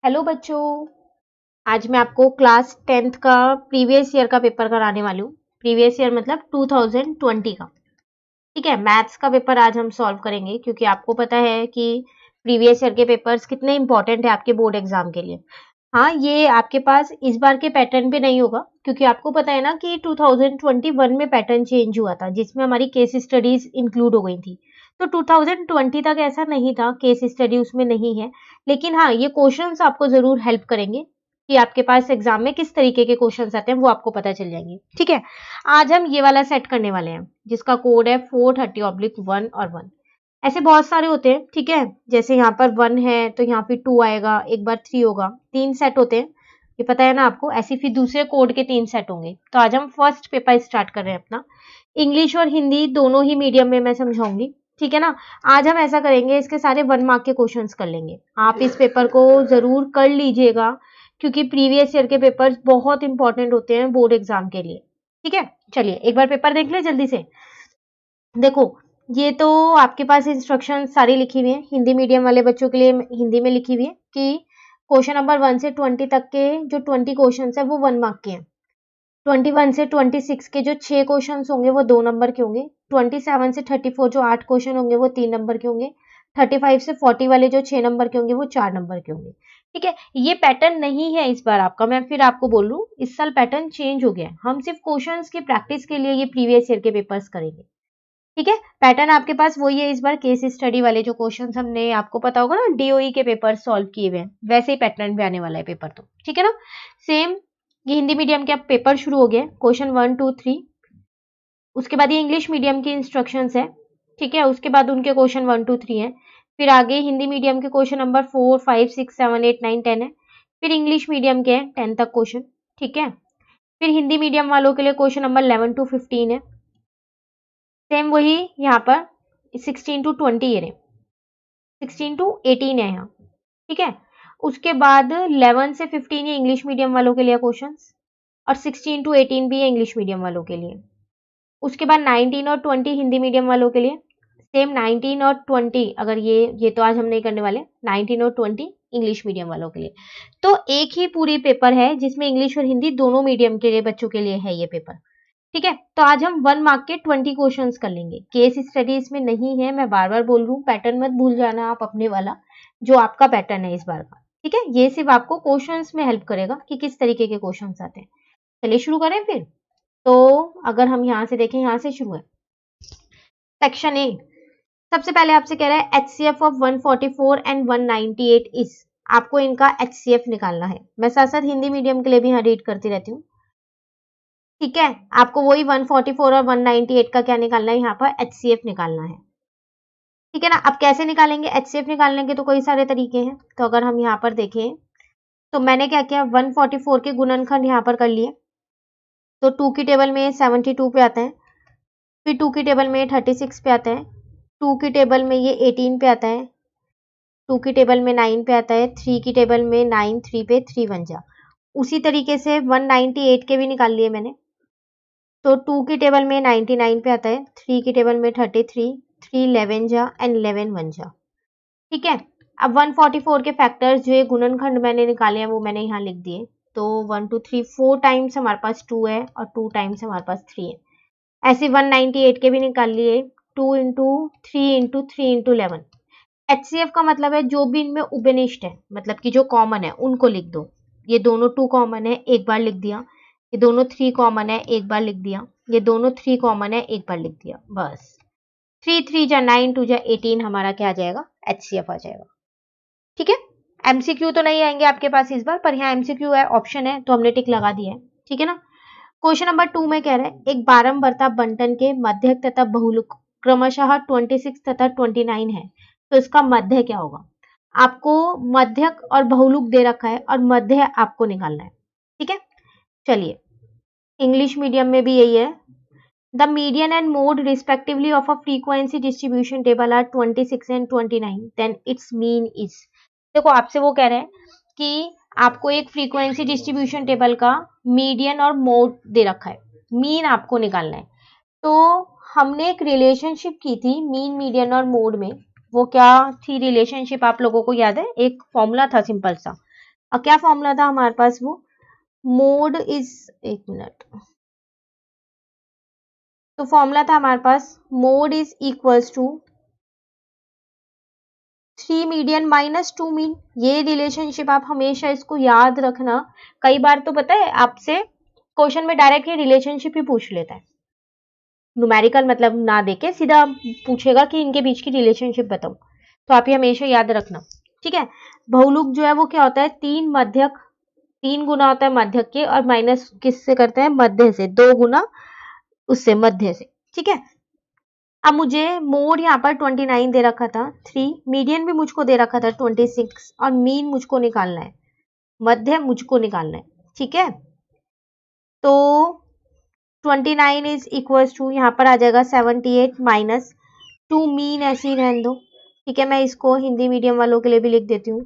Hello बच्चों। आज मैं आपको क्लास 10th का प्रीवियस ईयर का पेपर कराने वाली हूँ। प्रीवियस ईयर मतलब 2020 का। ठीक है, मैथ्स का पेपर आज हम सॉल्व करेंगे क्योंकि आपको पता है कि प्रीवियस ईयर के पेपर्स कितने इंपॉर्टेंट है आपके बोर्ड एग्जाम के लिए। हाँ, ये आपके पास इस बार के पैटर्न पे नहीं होगा क्योंकि आपको पता है ना कि 2021 में पैटर्न चेंज हुआ था जिसमें हमारी केस स्टडीज इंक्लूड हो गई थी। तो 2020 तक ऐसा नहीं था, केस स्टडी उसमें नहीं है। लेकिन हाँ, ये क्वेश्चंस आपको जरूर हेल्प करेंगे कि आपके पास एग्जाम में किस तरीके के क्वेश्चंस आते हैं वो आपको पता चल जाएंगे। ठीक है, आज हम ये वाला सेट करने वाले हैं जिसका कोड है 430/1 और 1। ऐसे बहुत सारे होते हैं। ठीक है, जैसे यहाँ पर 1 है तो यहाँ फिर 2 आएगा, एक बार 3 होगा, 3 सेट होते हैं, ये पता है ना आपको। ऐसे फिर दूसरे कोड के 3 सेट होंगे। तो आज हम फर्स्ट पेपर स्टार्ट कर रहे हैं अपना। इंग्लिश और हिंदी दोनों ही मीडियम में मैं समझाऊंगी। ठीक है ना। आज हम ऐसा करेंगे, इसके सारे 1 मार्क के क्वेश्चंस कर लेंगे। आप इस पेपर को जरूर कर लीजिएगा क्योंकि प्रीवियस ईयर के पेपर्स बहुत इंपॉर्टेंट होते हैं बोर्ड एग्जाम के लिए। ठीक है, चलिए एक बार पेपर देख ले जल्दी से। देखो, ये तो आपके पास इंस्ट्रक्शन सारी लिखी हुई है। हिंदी मीडियम वाले बच्चों के लिए हिंदी में लिखी हुई है कि क्वेश्चन नंबर 1 से 20 तक के जो 20 क्वेश्चन है वो 1 मार्क के हैं। 21 से 26 के जो 6 क्वेश्चन होंगे वो 2 नंबर के होंगे। 27 से 34 जो 8 क्वेश्चन होंगे वो 3 नंबर के होंगे। 35 से 40 वाले जो 6 नंबर के होंगे वो 4 नंबर के होंगे। ठीक है, ये पैटर्न नहीं है इस बार आपका। मैं फिर आपको बोल रहा हूँ, इस साल पैटर्न चेंज हो गया है। हम सिर्फ क्वेश्चंस की प्रैक्टिस के लिए ये प्रीवियस ईयर के पेपर्स करेंगे। ठीक है, पैटर्न आपके पास वही है। इस बार केस स्टडी वाले जो क्वेश्चंस हमने, आपको पता होगा ना, डीओई के पेपर सॉल्व किए हुए हैं, वैसे ही पैटर्न भी आने वाला है पेपर। तो ठीक है ना, सेम ये हिंदी मीडियम के अब पेपर शुरू हो गए, क्वेश्चन 1 2 3। उसके बाद ये इंग्लिश मीडियम की इंस्ट्रक्शंस है। ठीक है, उसके बाद उनके क्वेश्चन 1 2 3 है। फिर आगे हिंदी मीडियम के क्वेश्चन नंबर 4 5 6 7 8 9 10 है। फिर इंग्लिश मीडियम के हैं 10 तक क्वेश्चन। ठीक है, फिर हिंदी मीडियम वालों के लिए क्वेश्चन नंबर 11 टू 15 है। सेम वही यहाँ पर 16 टू 20 ये रहे, 16 टू 18 है यहाँ। ठीक है, उसके बाद 11 से 15 ये इंग्लिश मीडियम वालों के लिए क्वेश्चंस, और 16 टू 18 भी है इंग्लिश मीडियम वालों के लिए। उसके बाद 19 और 20 हिंदी मीडियम वालों के लिए। सेम 19 और 20, अगर ये तो आज हम नहीं करने वाले। 19 और 20 इंग्लिश मीडियम वालों के लिए। तो एक ही पूरी पेपर है जिसमें इंग्लिश और हिंदी दोनों मीडियम के लिए बच्चों के लिए है ये पेपर। ठीक है, तो आज हम 1 मार्क के 20 क्वेश्चंस कर लेंगे। केस स्टडी इसमें नहीं है, मैं बार बार बोल रही हूँ। पैटर्न मत भूल जाना आप अपने वाला, जो आपका पैटर्न है इस बार का। ठीक है, ये सिर्फ आपको क्वेश्चंस में हेल्प करेगा कि किस तरीके के क्वेश्चंस आते हैं। चलिए शुरू करें फिर। तो अगर हम यहाँ से देखें, यहाँ से शुरू है सेक्शन ए। सबसे पहले आपसे कह रहा है HCF ऑफ 144 एंड 198 इज। आपको इनका HCF निकालना है। मैं साथ साथ हिंदी मीडियम के लिए भी यहाँ रीड करती रहती हूँ। ठीक है, आपको वही 144 और 198 का क्या निकालना है, यहाँ पर HCF निकालना है। ठीक है ना। अब कैसे निकालेंगे HCF निकालने के? तो कई सारे तरीके हैं। तो अगर हम यहाँ पर देखें तो मैंने क्या किया, 144 के गुणनखंड यहाँ पर कर लिए। तो 2 की टेबल में 72 पे आता है, फिर 2 की टेबल में 36 पे आता है, 2 की टेबल में ये 18 पे आता है, 2 की टेबल में 9 पे आता है, 3 की टेबल में 9 3 पे 3 बन जा। उसी तरीके से 198 के भी निकाल लिए मैंने। तो 2 की टेबल में 99 पे आता है, 3 की टेबल में 33, 3 11 जा एंड 11 1 जा। ठीक है, अब 144 के फैक्टर्स जो ये गुणनखंड मैंने निकाले हैं वो मैंने यहाँ लिख दिए। तो 1 2 3 4 टाइम्स हमारे पास 2 है और 2 टाइम्स हमारे पास 3 है। ऐसे 198 के भी निकाल लिए, 2 इंटू 3 इंटू 3 इंटू 11। HCF का मतलब है जो भी इनमें उपनिष्ठ है, मतलब कि जो कॉमन है उनको लिख दो। ये दोनों 2 कॉमन है, एक बार लिख दिया। ये दोनों 3 कॉमन है, एक बार लिख दिया। ये दोनों 3 कॉमन है, एक बार लिख दिया, बस। 3 3 जा 9, 2 जा 18 हमारा क्या आ जाएगा, HCF आ जाएगा। ठीक है, MCQ तो नहीं आएंगे आपके पास इस बार, पर यहाँ MCQ है, ऑप्शन है, तो हमने टिक लगा दिया है। ठीक है ना। क्वेश्चन नंबर 2 में कह रहे हैं एक बारंबारता बंटन के मध्यक तथा बहुलक क्रमशः 26 तथा 29 है, तो इसका मध्य क्या होगा? आपको मध्यक और बहुलक दे रखा है और मध्य आपको निकालना है। ठीक है, चलिए इंग्लिश मीडियम में भी यही है। The median and mode respectively of a frequency distribution table are 26 and 29, then its mean is. देखो, आपसे वो कह रहे हैं कि आपको एक फ्रीक्वेंसी डिस्ट्रीब्यूशन टेबल का मीडियन और मोड दे रखा है, मीन आपको निकालना है। तो हमने एक रिलेशनशिप की थी मीन मीडियन और मोड में। वो क्या थी रिलेशनशिप, आप लोगों को याद है? एक फॉर्मूला था सिंपल सा, और क्या फॉर्मूला था हमारे पास, वो मोड इज, एक मिनट, तो फॉर्मूला था हमारे पास mode is equals to 3 median minus 2 mean. ये रिलेशनशिप आप हमेशा इसको याद रखना। कई बार तो पता है आपसे क्वेश्चन में डायरेक्ट ये रिलेशनशिप ही पूछ लेता है, न्यूमेरिकल मतलब ना देके सीधा पूछेगा कि इनके बीच की रिलेशनशिप बताओ, तो आप ये हमेशा याद रखना, ठीक है। बहुलक जो है वो क्या होता है, 3 मध्यक, 3 गुना होता है मध्यक के, और माइनस किससे करते हैं, मध्य से, 2 गुना उससे, मध्य से, ठीक है। अब मुझे मोड यहाँ पर 29 दे रखा था, 3 मीडियन भी मुझको दे रखा था 26, और मीन मुझको निकालना है, मध्य मुझको निकालना है, ठीक है। तो 29 इज इक्वल्स टू, यहाँ पर आ जाएगा 78 माइनस 2 मीन, ऐसे ही रहने दो, ठीक है। मैं इसको हिंदी मीडियम वालों के लिए भी लिख देती हूँ,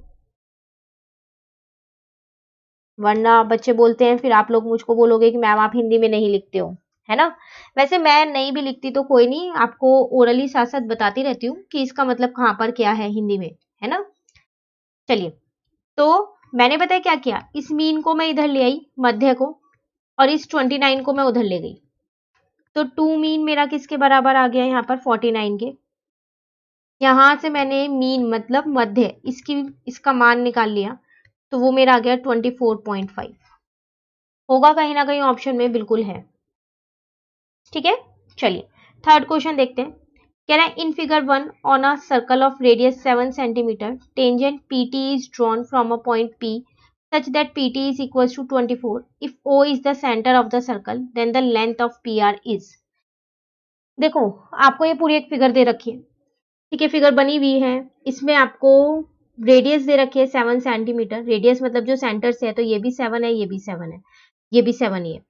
वरना बच्चे बोलते हैं फिर आप लोग मुझको बोलोगे कि मैम आप हिंदी में नहीं लिखते हो, है ना। वैसे मैं नहीं भी लिखती तो कोई नहीं, आपको ओरली साथ साथ बताती रहती हूँ कि इसका मतलब कहाँ पर क्या है हिंदी में, है ना। चलिए, तो मैंने पता है क्या किया, इस मीन को मैं इधर ले आई, मध्य को, और इस 29 को मैं उधर ले गई, तो 2 मीन मेरा किसके बराबर आ गया यहाँ पर, 49 के। यहां से मैंने मीन मतलब मध्य, इसका मान निकाल लिया, तो वो मेरा आ गया 24.5, होगा कहीं ना कहीं ऑप्शन में, बिल्कुल है, ठीक है। चलिए थर्ड क्वेश्चन देखते हैं। कह रहा है in figure 1 on a circle of radius 7 centimetre tangent PT is drawn from a point P such that PT is equals to 24. If O is the center of the circle, then the length of PR is. देखो आपको ये पूरी एक figure दे रखी है, ठीक है, figure बनी हुई है, इसमें आपको रेडियस दे रखी है 7 सेंटीमीटर, रेडियस मतलब जो सेंटर से है, तो ये भी 7 है, ये भी 7 है, ये भी 7 ही है।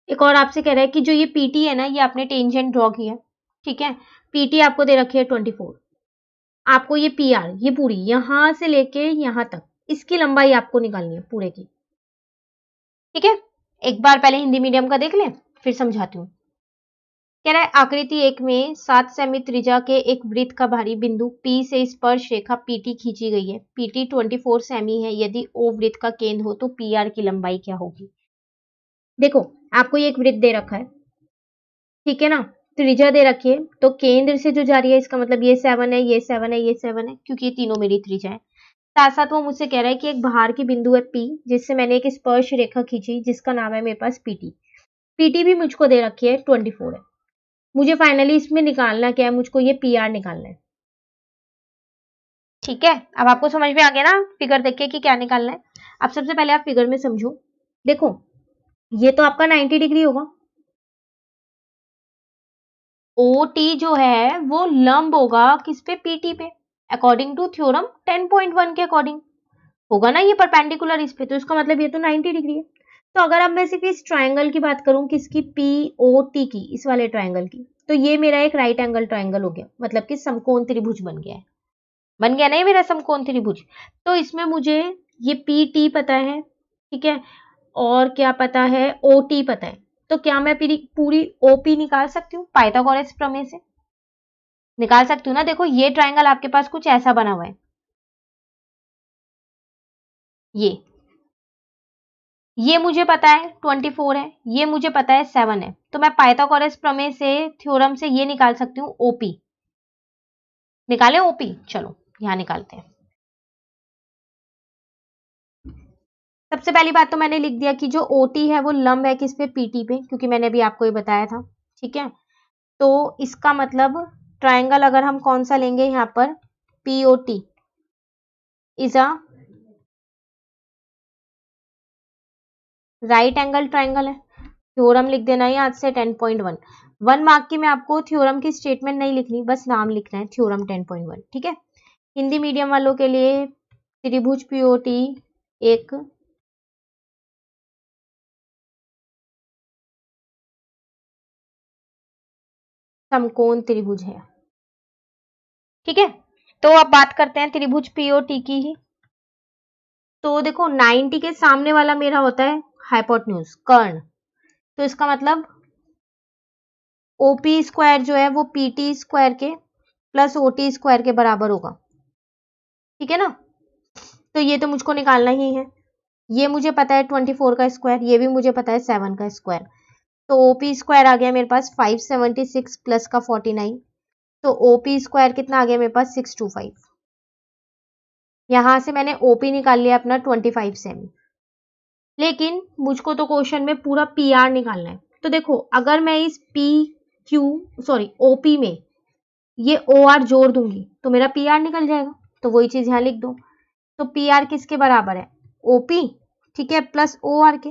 एक और आपसे कह रहा है कि जो ये पीटी है ना, ये आपने टेंजेंट ड्रॉ किया, ठीक है, पीटी आपको दे रखी है 24, आपको ये पीआर, ये पूरी यहां से लेके यहां तक, इसकी लंबाई आपको निकालनी है पूरे की, ठीक है। एक बार पहले हिंदी मीडियम का देख लें, फिर समझाती हूँ। कह रहा है आकृति 1 में 7 सेमी त्रिज्या के एक वृत्त का बाहरी बिंदु P से स्पर्श रेखा PT खींची गई है, PT 24 सेमी है, यदि O वृत्त का केंद्र हो तो PR की लंबाई क्या होगी। देखो आपको ये एक वृत्त दे रखा है, ठीक है ना, त्रिज्या दे रखी है, तो केंद्र से जो जा रही है इसका मतलब ये 7 है, ये 7 है, ये 7 है, क्योंकि ये तीनों मेरी त्रिज्या है। साथ साथ वो मुझसे कह रहा है कि एक बाहर की बिंदु है P, जिससे मैंने एक स्पर्श रेखा खींची, जिसका नाम है मेरे पास PT। PT भी मुझको दे रखी है 24 है, मुझे फाइनली इसमें निकालना क्या है, मुझको ये PR निकालना है, ठीक है। अब आपको समझ में आ गया ना फिगर देख के कि क्या निकालना है। अब सबसे पहले आप फिगर में समझो, देखो ये तो आपका 90 डिग्री होगा, OT जो है वो लंब होगा किस पे, PT पे, अकॉर्डिंग टू थ्योरम 10.1 के अकॉर्डिंग होगा ना, ये परपेंडिकुलर इस पे, तो इसका मतलब ये तो 90 डिग्री है। तो अगर अब मैं सिर्फ इस ट्राइंगल की बात करूं, किसकी, POT की, इस वाले ट्राइंगल की, तो ये मेरा एक राइट एंगल ट्राइंगल हो गया, मतलब कि समकोण त्रिभुज बन गया है, बन गया ना ये मेरा समकोण त्रिभुज। तो इसमें मुझे ये PT पता है, ठीक है, और क्या पता है, OT पता है, तो क्या मैं पूरी OP निकाल सकती हूँ पाइथागोरस प्रमेय से, निकाल सकती हूँ ना। देखो ये ट्राइंगल आपके पास कुछ ऐसा बना हुआ है, ये मुझे पता है 24 है, ये मुझे पता है 7 है, तो मैं पाइथागोरस प्रमेय से, थ्योरम से ये निकाल सकती हूँ OP। निकाले OP, चलो यहां निकालते हैं। सबसे पहली बात तो मैंने लिख दिया कि जो OT है वो लंब है किस पे, PT पे, क्योंकि मैंने अभी आपको ये बताया था, ठीक है। तो इसका मतलब ट्राइंगल अगर हम कौन सा लेंगे यहाँ पर, POT is a right angle triangle है, थ्योरम लिख देना है आज से 10.1। 1 मार्क की मैं आपको थ्योरम की स्टेटमेंट नहीं लिखनी, बस नाम लिखना है, थ्योरम 10.1, ठीक है। हिंदी मीडियम वालों के लिए त्रिभुज POT एक समकोण त्रिभुज है, ठीक है। तो अब बात करते हैं त्रिभुज POT की ही। तो देखो 90 के सामने वाला मेरा होता है हाइपोटेन्यूज, कर्ण, तो इसका मतलब OP स्क्वायर जो है वो PT स्क्वायर के प्लस OT स्क्वायर के बराबर होगा, ठीक है ना। तो ये तो मुझको निकालना ही है। ये मुझे पता है 24 का स्क्वायर, ये भी मुझे पता है 7 का स्क्वायर। तो ओपी स्क्वायर आ गया मेरे पास 576 प्लस का 49। तो ओपी स्क्वायर कितना आ गया मेरे पास 625। यहां से मैंने ओपी निकाल लिया अपना 25 सेमी। लेकिन मुझको तो क्वेश्चन में पूरा पी आर निकालना है। तो देखो, अगर मैं इस ओपी में ये ओ आर जोड़ दूंगी तो मेरा पी आर निकल जाएगा। तो वही चीज यहां लिख दो। तो पी आर किसके बराबर है? ओपी, ठीक है, प्लस ओ आर के।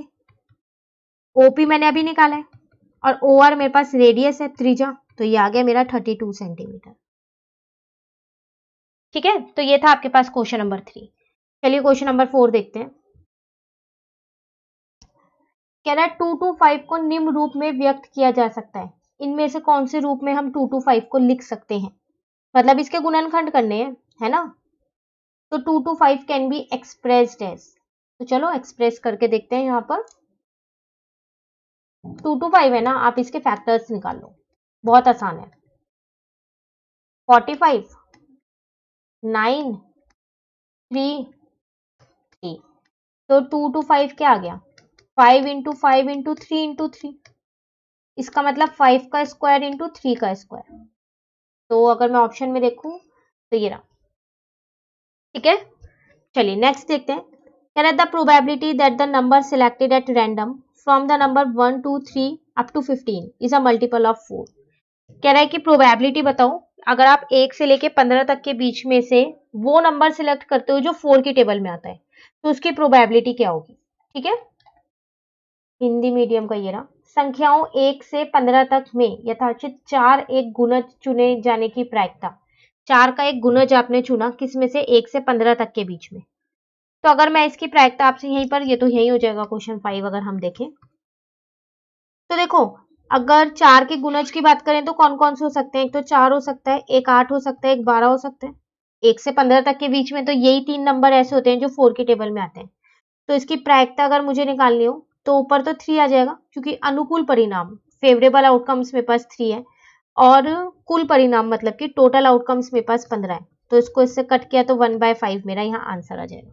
ओपी मैंने अभी निकाला है और ओ आर मेरे पास रेडियस है, त्रिज्या। तो ये आ गया मेरा 32 सेंटीमीटर। ठीक है, तो ये था आपके पास क्वेश्चन नंबर 3। चलिए क्वेश्चन नंबर 4 देखते हैं। कह रहा है 2 to 5 को निम्न रूप में व्यक्त किया जा सकता है। इनमें से कौन से रूप में हम 2 to 5 को लिख सकते हैं? मतलब इसके गुणनखंड करने हैं, है ना। तो 2 to 5 can be expressed as. तो चलो एक्सप्रेस करके देखते हैं। यहाँ पर 2 to 5 है ना, आप इसके फैक्टर्स निकाल लो, बहुत आसान है। 45, 9, 3, 3। तो 2 to 5 क्या आ गया? 5 इंटू 5 इंटू 3 इंटू 3। इसका मतलब 5 का स्क्वायर इंटू 3 का स्क्वायर। तो अगर मैं ऑप्शन में देखूं तो ये रहा। ठीक है, चलिए नेक्स्ट देखते हैं। कह रहा है the probability that the number selected at random from the number 1 2 3 up to 15 is a multiple of 4। कह रहा है कि प्रोबेबिलिटी बताओ, अगर आप 1 से लेके 15 तक के बीच में से वो नंबर सिलेक्ट करते हो जो 4 की टेबल में आता है, तो उसकी प्रोबेबिलिटी क्या होगी। ठीक है, हिंदी मीडियम का ये रहा। संख्याओं 1 से 15 तक में यथाचित 4 एक गुणज चुने जाने की प्रायिकता। 4 का एक गुणज आपने चुना, किसमें से? 1 से 15 तक के बीच में। तो अगर मैं इसकी प्रायिकता आपसे यहीं पर, ये तो यही हो जाएगा क्वेश्चन 5 अगर हम देखें तो देखो, अगर 4 के गुणज की बात करें तो कौन कौन से हो सकते हैं? एक तो 4 हो सकता है, एक 8 हो सकता है, एक 12 हो सकता है। 1 से 15 तक के बीच में तो यही 3 नंबर ऐसे होते हैं जो 4 की टेबल में आते हैं। तो इसकी प्रायिकता अगर मुझे निकालनी हो तो ऊपर तो 3 आ जाएगा, क्योंकि अनुकूल परिणाम, फेवरेबल आउटकम्स मेरे पास 3 है, और कुल परिणाम मतलब कि टोटल आउटकम्स मेरे पास 15 है। तो इसको इससे कट किया तो 1/5 मेरा यहाँ आंसर आ जाएगा।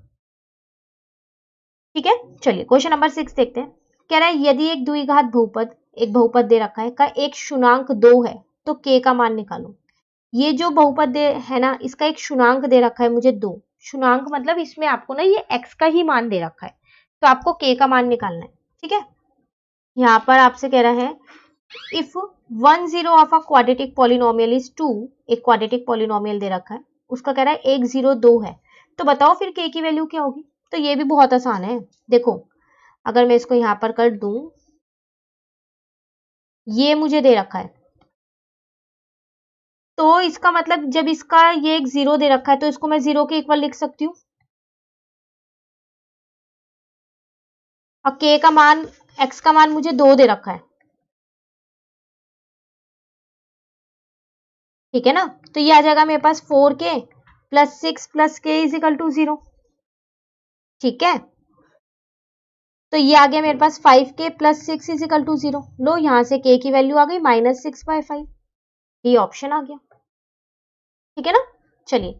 ठीक है, चलिए क्वेश्चन नंबर 6 देखते हैं। कह रहा है यदि एक द्विघात बहुपद, एक बहुपद दे रखा है, का एक शुनांक 2 है तो k का मान निकालो। ये जो बहुपद दे है ना, इसका एक शुनांक दे रखा है मुझे 2। शुनांक मतलब इसमें आपको ना ये x का ही मान दे रखा है, तो आपको k का मान निकालना है। ठीक है, यहाँ पर आपसे कह रहा है if 1 0 of a quadratic polynomial is 2, एक क्वाड्रेटिक पॉलिनोमियल दे रखा है, उसका कह रहा है 1 0 2 है, तो बताओ फिर k की वैल्यू क्या होगी। तो ये भी बहुत आसान है। देखो, अगर मैं इसको यहां पर कर दूं, ये मुझे दे रखा है, तो इसका मतलब जब इसका ये एक 0 दे रखा है तो इसको मैं 0 के इक्वल लिख सकती हूँ। और k का मान, x का मान मुझे 2 दे रखा है। ठीक है ना, तो ये आ जाएगा मेरे पास 4k plus 6 plus k is equal to 0। ठीक है, तो ये आ गया मेरे पास 5k plus 6 is equal to 0। लो, यहां से k की वैल्यू आ गई -6/5। ये ऑप्शन आ गया। ठीक है ना, चलिए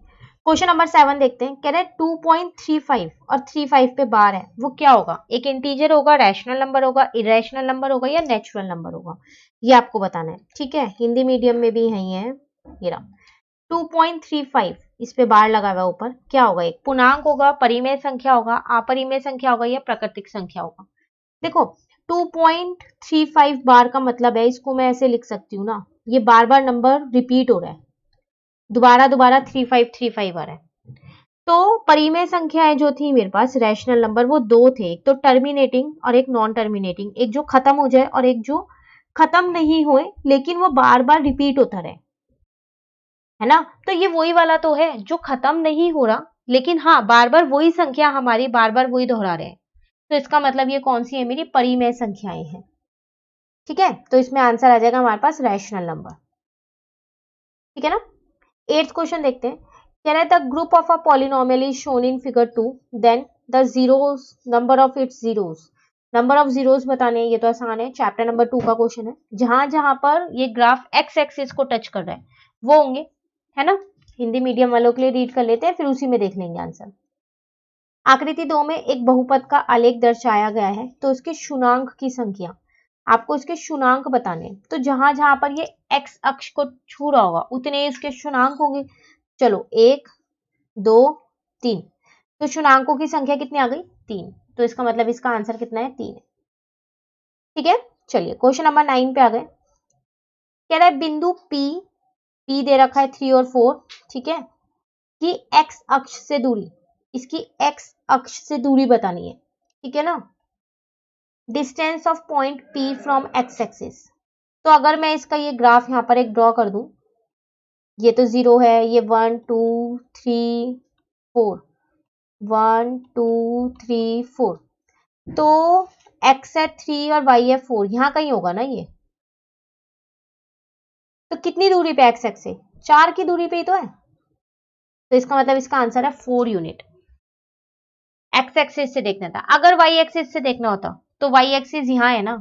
क्वेश्चन नंबर 7 देखते हैं। कह रहे हैं 2.35 और 35 पे बार है, वो क्या होगा? एक इंटीजर होगा, रैशनल नंबर होगा, इरेशनल नंबर होगा, या नेचुरल नंबर होगा, ये आपको बताना है। ठीक है, हिंदी मीडियम में भी यही है। ये रहा 2.35, इस पे बार लगा हुआ ऊपर, क्या होगा? एक पूर्णांक होगा, परिमेय संख्या होगा, अपरिमेय संख्या होगा, या प्राकृतिक संख्या होगा। देखो, 2.35 बार का मतलब है, इसको मैं ऐसे लिख सकती हूँ ना, ये बार बार नंबर रिपीट हो रहा है, दोबारा दोबारा 3535 आ रहा है। तो परिमेय संख्याएं जो थी मेरे पास, रैशनल नंबर, वो दो थे, एक तो टर्मिनेटिंग और एक नॉन टर्मिनेटिंग, एक जो खत्म हो जाए और एक जो खत्म नहीं होए लेकिन वो बार बार रिपीट होता रहे, है ना। तो ये वही वाला तो है जो खत्म नहीं हो रहा, लेकिन हाँ बार बार वही संख्या हमारी बार बार वही दोहरा रहे हैं। तो इसका मतलब ये कौन सी है? मेरी परिमेय संख्याएं हैं। ठीक है, तो इसमें आंसर आ जाएगा हमारे पास रैशनल नंबर। ठीक है ना, 8th क्वेश्चन देखते हैं। कह रहा है the graph of a polynomial is shown in figure 2, then the zeroes number of its zeroes. Number of zeroes बताने हैं, ये तो आसान है, चैप्टर नंबर 2 का क्वेश्चन है। जहां जहां पर ये ग्राफ एक्स एक्सिस को टच कर रहा है वो होंगे, है ना। हिंदी मीडियम वालों के लिए रीड कर लेते हैं, फिर उसी में देख लेंगे आंसर। आकृति 2 में एक बहुपद का आलेख दर्शाया गया है, तो इसके शून्याङ्क की संख्या, आपको इसके शून्याङ्क बताने हैं। तो जहां जहां पर ये x अक्ष को छू रहा होगा उतने इसके शून्याङ्क होंगे। चलो 1 2 3, तो शून्याङ्कों की संख्या कितनी आ गई 3, तो इसका मतलब इसका आंसर कितना है 3 है। ठीक है, चलिए क्वेश्चन नंबर 9 पे आ गए। कह रहा है बिंदु P दे रखा है 3 और 4, ठीक है, कि x अक्ष से दूरी, इसकी x अक्ष से दूरी बतानी है, ठीक है ना, distance of point P from x axis. तो अगर मैं इसका ये ग्राफ यहाँ पर एक ड्रॉ कर दूं, ये तो 0 है, ये 1 2 3 4, 1 2 3 4, तो x है 3 और y है 4, यहाँ कहीं होगा ना ये। तो कितनी दूरी पे x एक्स से, 4 की दूरी पे ही तो है, तो इसका मतलब इसका आंसर है 4 यूनिट। x एक्सिस से देखना था। अगर y एक्सिस से देखना होता तो y एक्सिस यहाँ है ना,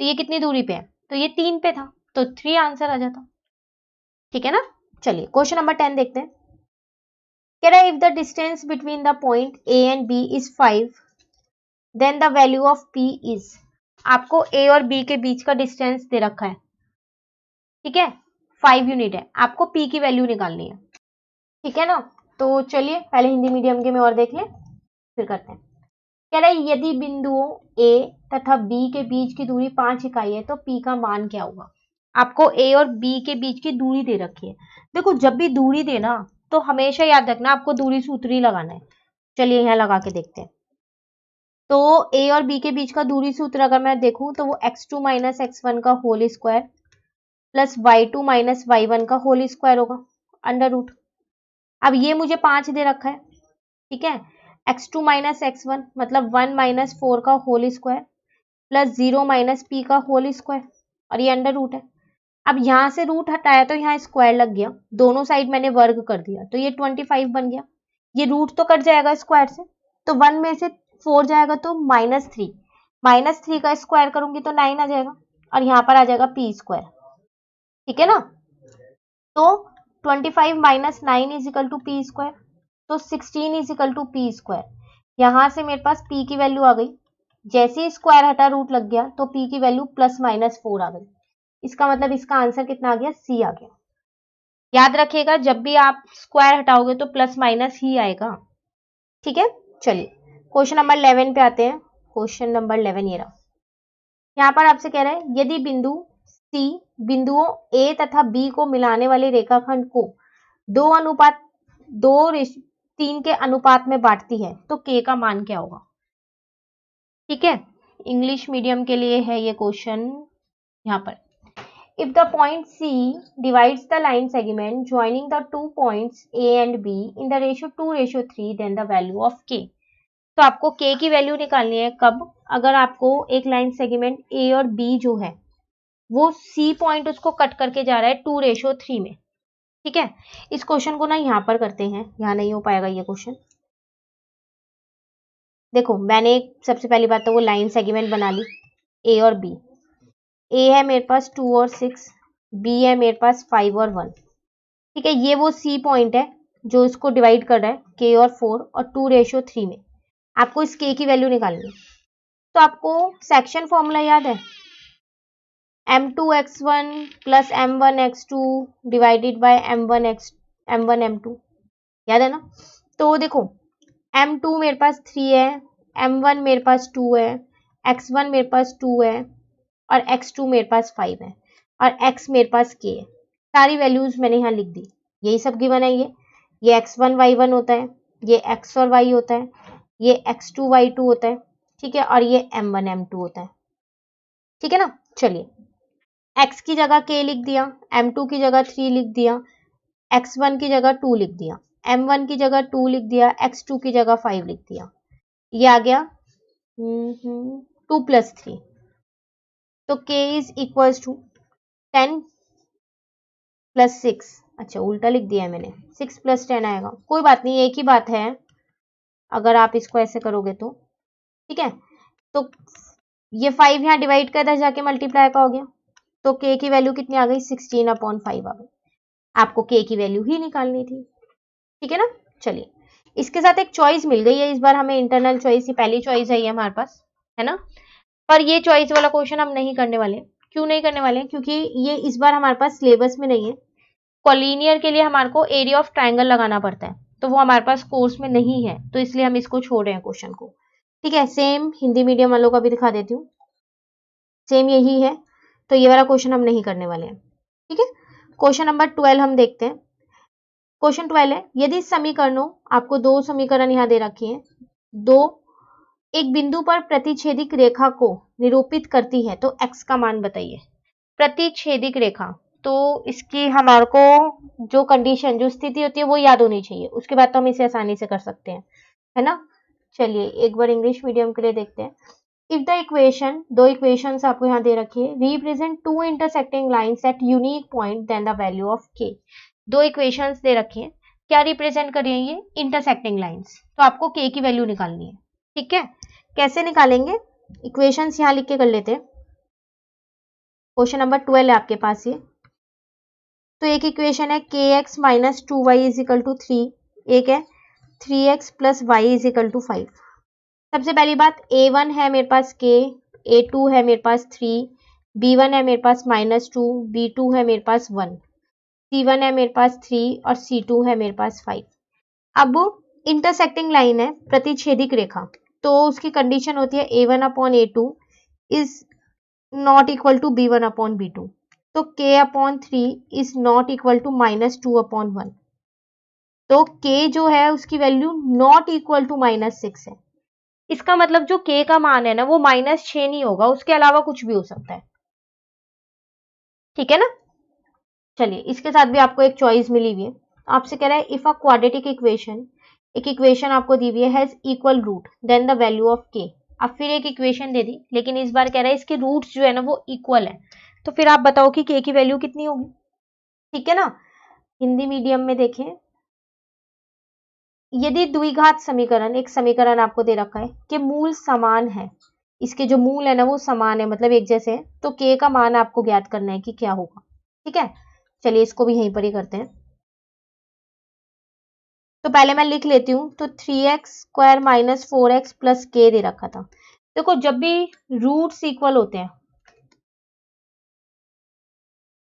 तो ये कितनी दूरी पे है, तो ये 3 पे था, तो 3 आंसर आ जाता। ठीक है ना, चलिए क्वेश्चन नंबर 10 देखते हैं। कह रहा है if the distance between the point a and b is 5 then the value of p is, आपको a और b के बीच का डिस्टेंस दे रखा है, ठीक है, 5 यूनिट है, आपको p की वैल्यू निकालनी है। ठीक है ना, तो चलिए पहले हिंदी मीडियम के में और देख लें फिर करते हैं। कह रहा है यदि बिंदुओं A तथा B के बीच की दूरी 5 इकाई है तो P का मान क्या होगा। आपको A और B के बीच की दूरी दे रखी है। देखो जब भी दूरी देना तो हमेशा याद रखना आपको दूरी सूत्र ही लगाना है। चलिए यहाँ लगा के देखते हैं। तो A और B के बीच का दूरी सूत्र अगर मैं देखूं तो वो x2 माइनस x1 का whole square plus y2 minus y1 का होल स्क्वायर होगा अंडर रूट। अब ये मुझे 5 दे रखा है, ठीक है, x2 माइनस x1 मतलब 1 माइनस 4 का whole square plus 0 minus p का होल स्क्वायर, और ये अंडर रूट है। अब यहाँ से रूट हटाया तो यहाँ स्क्वायर लग गया, दोनों साइड मैंने वर्ग कर दिया तो ये 25 बन गया। ये रूट तो कट जाएगा स्क्वायर से, तो 1 में से 4 जाएगा तो -3 का स्क्वायर करूंगी तो 9 आ जाएगा, और यहाँ पर आ जाएगा p स्क्वायर। ठीक है ना, तो 25 minus 9 is equal to p square, तो 16 is equal to p square. यहां से मेरे पास p की वैल्यू आ गई, जैसे ही स्क्वायर हटा रूट लग गया तो p की वैल्यू +-4 आ गई। इसका मतलब इसका आंसर कितना आ गया, c आ गया। याद रखिएगा जब भी आप स्क्वायर हटाओगे तो प्लस माइनस ही आएगा। ठीक है, चलिए क्वेश्चन नंबर 11 पे आते हैं। क्वेश्चन नंबर 11 ये रहा। यहाँ पर आपसे कह रहा है यदि बिंदु C बिंदुओं A तथा B को मिलाने वाले रेखाखंड को 2:3 के अनुपात में बांटती है तो K का मान क्या होगा। ठीक है, इंग्लिश मीडियम के लिए है ये क्वेश्चन। यहाँ पर if the point C divides the line segment joining the 2 points A and B in the ratio 2:3 then the value of K। तो आपको K की वैल्यू निकालनी है कब, अगर आपको एक लाइन सेगमेंट A और B जो है वो C पॉइंट उसको कट करके जा रहा है 2:3 में। ठीक है, इस क्वेश्चन को ना यहाँ पर करते हैं, यहाँ नहीं हो पाएगा ये क्वेश्चन। देखो मैंने सबसे पहली बात तो वो लाइन सेगमेंट बना ली A और B। A है मेरे पास 2 और 6, B है मेरे पास 5 और 1। ठीक है, ये वो C पॉइंट है जो इसको डिवाइड कर रहा है K और 4 और 2:3 में। आपको इस K की वैल्यू निकालनी है। तो आपको सेक्शन फॉर्मूला याद है, m2x1 plus m1x2 divided by m1 m2, याद है ना। तो देखो m2 मेरे पास 3 है, m1 मेरे पास 2 है, x1 मेरे पास 2 है और x2 मेरे पास 5 है और x मेरे पास k है। सारी वैल्यूज मैंने यहाँ लिख दी, यही सब गिवन है। ये x1 y1 होता है, ये x और y होता है, ये x2 y2 होता है, ठीक है, और ये m1 m2 होता है। ठीक है ना, चलिए x की जगह k लिख दिया, m2 की जगह 3 लिख दिया, x1 की जगह 2 लिख दिया, m1 की जगह 2 लिख दिया, x2 की जगह 5 लिख दिया। ये आ गया 2 + 3, तो k इज इक्वल टू 10 + 6। अच्छा उल्टा लिख दिया है मैंने, 6 + 10 आएगा, कोई बात नहीं एक ही बात है अगर आप इसको ऐसे करोगे तो। ठीक है, तो ये 5 यहाँ डिवाइड का इधर जाके मल्टीप्लाई का हो गया, तो k की वैल्यू कितनी आ गई, 16/5 आ गई। आपको k की वैल्यू ही निकालनी थी। ठीक है ना, चलिए इसके साथ एक चॉइस मिल गई है इस बार हमें, इंटरनल चॉइस, ये पहली चॉइस है ये हमारे पास, है ना। पर ये चॉइस वाला क्वेश्चन हम नहीं करने वाले। क्यों नहीं करने वाले? क्योंकि ये इस बार हमारे पास सिलेबस में नहीं है। कॉलिनियर के लिए हमारे को एरिया ऑफ ट्राइंगल लगाना पड़ता है, तो वो हमारे पास कोर्स में नहीं है, तो इसलिए हम इसको छोड़ रहे हैं क्वेश्चन को। ठीक है, सेम हिंदी मीडियम वालों का भी दिखा देती हूँ, सेम यही है, तो ये वाला क्वेश्चन हम नहीं करने वाले हैं। ठीक है, क्वेश्चन नंबर 12 हम देखते हैं। क्वेश्चन 12 है, यदि समीकरणों, आपको दो समीकरण यहाँ दे रखी हैं, दो एक बिंदु पर प्रतिच्छेदिक रेखा को निरूपित करती है तो x का मान बताइए। प्रतिच्छेदिक रेखा, तो इसकी हमारे को जो कंडीशन, जो स्थिति होती है वो याद होनी चाहिए, उसके बाद तो हम इसे आसानी से कर सकते हैं, है ना। चलिए एक बार इंग्लिश मीडियम के लिए देखते हैं। इफ द इक्वेशन, दो इक्वेशंस आपको यहाँ दे रखी है, represent two intersecting lines at unique point then the value of k। दो इक्वेशंस दे रखी है, क्या रिप्रेजेंट कर रही है ये? इंटरसेक्टिंग लाइंस, तो आपको k की वैल्यू निकालनी है। ठीक है, कैसे निकालेंगे? इक्वेशंस यहाँ लिख के कर लेते हैं। क्वेश्चन नंबर 12 है आपके पास ये, तो एक इक्वेशन है kx minus 2y is equal to 3, एक है 3x plus y is equal to 5। सबसे पहली बात, a1 है मेरे पास k, a2 है मेरे पास 3, b1 है मेरे पास -2, b2 है मेरे पास 1, c1 है मेरे पास 3 और c2 है मेरे पास 5। अब इंटरसेक्टिंग लाइन है, प्रतिच्छेदिक रेखा, तो उसकी कंडीशन होती है a1 upon a2 is not equal to b1 upon b2, तो k upon 3 is not equal to -2 upon 1, तो k जो है उसकी वैल्यू नॉट इक्वल टू -6 है। इसका मतलब जो k का मान है ना वो -6 नहीं होगा, उसके अलावा कुछ भी हो सकता है। ठीक है ना। चलिए इसके साथ भी आपको एक चॉइस मिली हुई है, आपसे कह रहा है इफ अ क्वाड्रेटिक इक्वेशन, एक इक्वेशन आपको दी हुई है has equal root then the value of k। अब फिर एक इक्वेशन दे दी, लेकिन इस बार कह रहा है इसके रूट्स जो है ना वो इक्वल है, तो फिर आप बताओ कि k की वैल्यू कितनी होगी। ठीक है ना। हिंदी मीडियम में देखें, यदि द्विघात समीकरण, एक समीकरण आपको दे रखा है कि मूल समान है, इसके जो मूल है ना वो समान है, मतलब एक जैसे है, तो k का मान आपको ज्ञात करना है कि क्या होगा। ठीक है, चलिए इसको भी यहीं पर ही करते हैं। तो पहले मैं लिख लेती हूँ, तो 3x² minus 4x plus k दे रखा था। देखो जब भी रूट्स इक्वल होते हैं,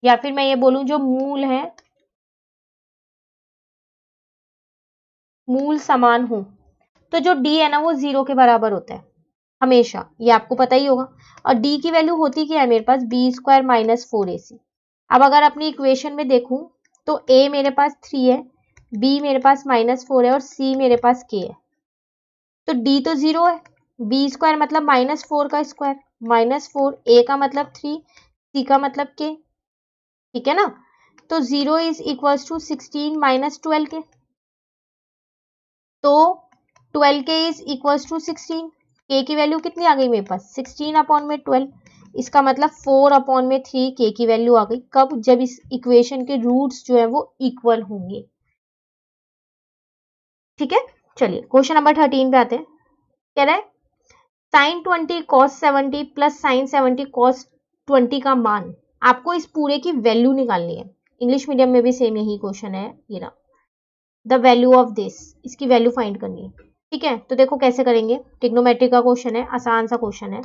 या फिर मैं ये बोलूं जो मूल है, मूल समान हो, तो जो d है ना वो 0 के बराबर होता है हमेशा, ये आपको पता ही होगा। और d की वैल्यू होती क्या है मेरे पास? b² minus 4ac। अब अगर अपनी इक्वेशन में देखूं तो a मेरे पास 3 है, b मेरे पास -4 है और c मेरे पास k है, तो d तो 0 है, b² मतलब -4 का स्क्वायर, -4, a का मतलब 3, c का मतलब k। ठीक है ना, तो 0 इज इक्वल टू 16 माइनस 12 के, तो 12 के इज इक्वल टू 16, के की वैल्यू कितनी आ गई मेरे पास? 16 अपॉन में 12, इसका मतलब 4 अपॉन में 3 के की वैल्यू आ गई। कब? जब इस इक्वेशन के रूट्स जो है वो इक्वल होंगे। ठीक है, चलिए क्वेश्चन नंबर 13 पे आते हैं। कह रहा है sine 20 cos 70 plus sine 70 cos 20 का मान, आपको इस पूरे की वैल्यू निकालनी है। इंग्लिश मीडियम में भी सेम यही क्वेश्चन है, ये ना, द वैल्यू ऑफ दिस, इसकी वैल्यू फाइंड करनी है। ठीक है, तो देखो कैसे करेंगे, ट्रिग्नोमेट्री का क्वेश्चन है, आसान सा क्वेश्चन है।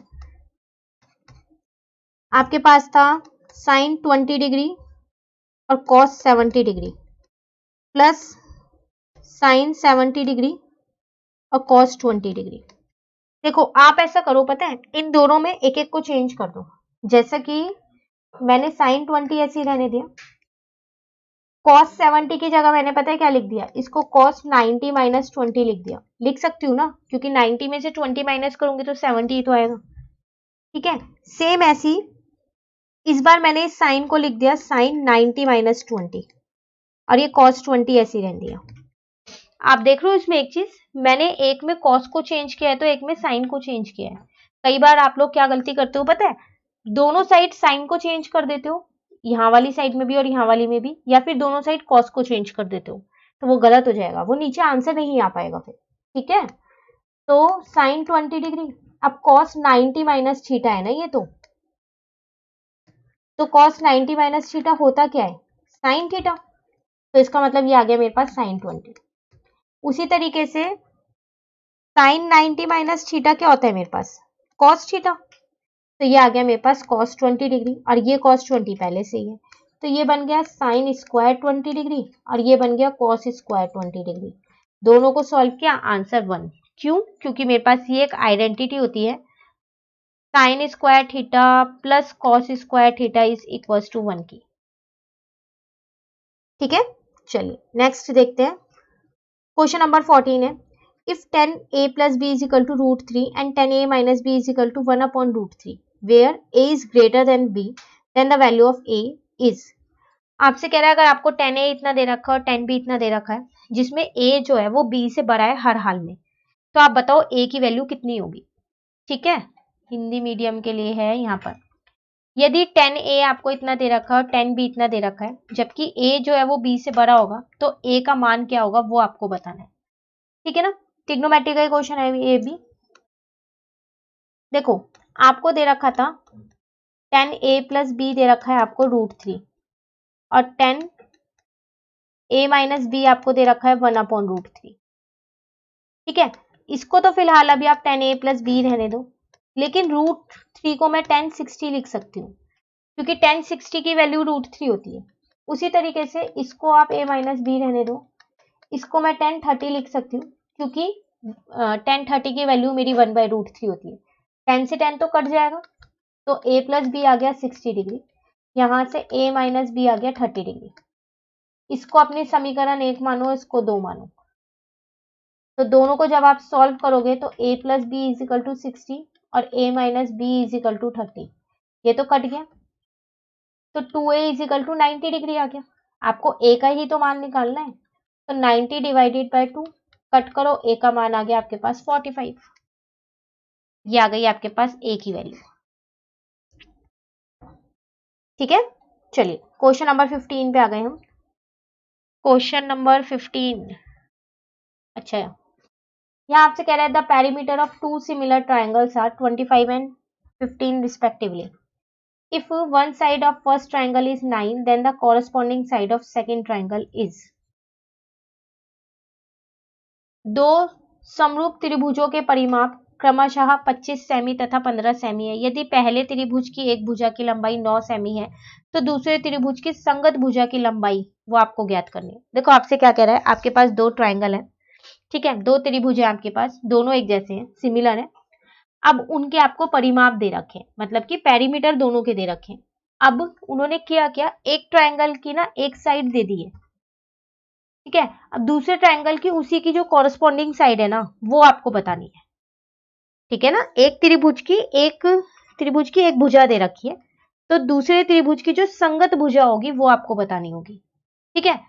आपके पास था साइन 20 डिग्री और cos 70 degree plus sine 70 degree और कॉस 20 डिग्री। देखो आप ऐसा करो, पता है इन दोनों में एक एक को चेंज कर दो, जैसा कि मैंने साइन 20 ऐसे ही रहने दिया, कॉस 70 की जगह मैंने पता है क्या लिख दिया, इसको कॉस 90 माइनस 20 लिख दिया। लिख सकती हूँ ना, क्योंकि 90 में से 20 माइनस करूंगी तो 70 ही तो आएगा। ठीक है, सेम ऐसी इस बार मैंने इस साइन को लिख दिया साइन 90 माइनस 20 और ये कॉस 20 ऐसी रह दिया। आप देख रहे हो इसमें एक चीज, मैंने एक में कॉस को चेंज किया है तो एक में साइन को चेंज किया है। कई बार आप लोग क्या गलती करते हो पता है, दोनों साइड साइन को चेंज कर देते हो, यहाँ वाली साइड में भी और यहाँ वाली में भी, या फिर दोनों साइड कॉस को चेंज कर देते हो, तो वो गलत हो जाएगा, वो नीचे आंसर नहीं आ पाएगा फिर। ठीक है, तो साइन 20 डिग्री, अब कॉस 90 माइनस थीटा है ना ये, तो कॉस 90 माइनस थीटा होता क्या है? साइन थीटा, तो इसका मतलब ये आ गया मेरे पास साइन 20। उसी तरीके से साइन 90 माइनस थीटा क्या होता है मेरे पास, कॉस थीटा। तो ये आ गया मेरे पास कॉस 20 डिग्री और ये कॉस 20 पहले से ही है, तो ये बन गया साइन स्क्वायर 20 डिग्री और ये बन गया कॉस स्क्वायर 20 डिग्री। दोनों को सॉल्व किया, आंसर 1। क्यों? क्योंकि मेरे पास ये एक आइडेंटिटी होती है, sine square theta plus cos square theta is equal to 1 की। ठीक है, चलिए नेक्स्ट देखते हैं। क्वेश्चन नंबर 14 है, if 10a plus b is equal to root 3 and 10a minus b is equal to 1 upon root 3 where a is greater than b then the value of a is। आपसे कह रहा है अगर आपको 10a इतना दे रखा है और 10b इतना दे रखा है, जिसमें a जो है वो b से बड़ा है हर हाल में, तो आप बताओ a की वैल्यू कितनी होगी। ठीक है, हिंदी मीडियम के लिए है यहाँ पर। यदि 10a आपको इतना दे रखा है और 10b इतना दे रखा है, जबकि a जो है वो b से बड़ा होगा, तो a का मान क्या होगा वो आपको बताना है। ठीक है ना, ट्रिग्नोमेट्री का क्वेश्चन है ये भी। देखो आपको दे रखा था 10a प्लस बी दे रखा है आपको रूट 3 और 10a माइनस बी आपको दे रखा है 1 अपॉन रूट 3। ठीक है, इसको तो फिलहाल अभी आप 10a प्लस बी रहने दो, लेकिन रूट 3 को मैं 1060 लिख सकती हूँ क्योंकि 1060 की वैल्यू रूट 3 होती है। उसी तरीके से इसको आप a माइनस बी रहने दो, इसको मैं 1030 लिख सकती हूँ क्योंकि 1030 की वैल्यू मेरी 1 बाई रूट 3 होती है। 10 से 10 तो कट जाएगा, तो a प्लस बी आ गया 60 डिग्री, यहाँ से a माइनस बी आ गया 30 डिग्री। इसको अपनी समीकरण 1 मानो, इसको 2 मानो, तो दोनों को जब आप सॉल्व करोगे तो a plus b is equal to 60 और a minus b is equal to 30, ये तो कट गया, तो 2a is equal to 90 degree आ गया। आपको a का ही तो मान निकालना है, तो 90 डिवाइडेड बाय 2 कट करो, a का मान आ गया आपके पास 45। ये आ गई आपके पास a की वैल्यू। ठीक है, चलिए क्वेश्चन नंबर 15 पे आ गए हम। क्वेश्चन नंबर 15, अच्छा यहाँ आपसे कह रहा है the perimeter of two similar triangles are 25 and 15 respectively. If one side of first triangle is 9 then the corresponding side of second triangle is. दो समरूप त्रिभुजों के परिमाप क्रमशः 25 सेमी तथा 15 सेमी है। यदि पहले त्रिभुज की एक भुजा की लंबाई 9 सेमी है तो दूसरे त्रिभुज की संगत भुजा की लंबाई वो आपको ज्ञात करनी है। देखो आपसे क्या कह रहा है, आपके पास दो ट्राइंगल है, ठीक है, दो त्रिभुज है आपके पास, दोनों एक जैसे हैं, सिमिलर है। अब उनके आपको परिमाप दे रखे, मतलब कि पेरीमीटर दोनों के दे रखे। अब उन्होंने क्या एक ट्राइंगल की ना एक साइड दे दी है, ठीक है। अब दूसरे ट्राइंगल की उसी की जो कॉरेस्पॉन्डिंग साइड है ना वो आपको बतानी है। ठीक है ना, एक त्रिभुज की एक भुजा दे रखी है, तो दूसरे त्रिभुज की जो संगत भुजा होगी वो आपको बतानी होगी। ठीक है,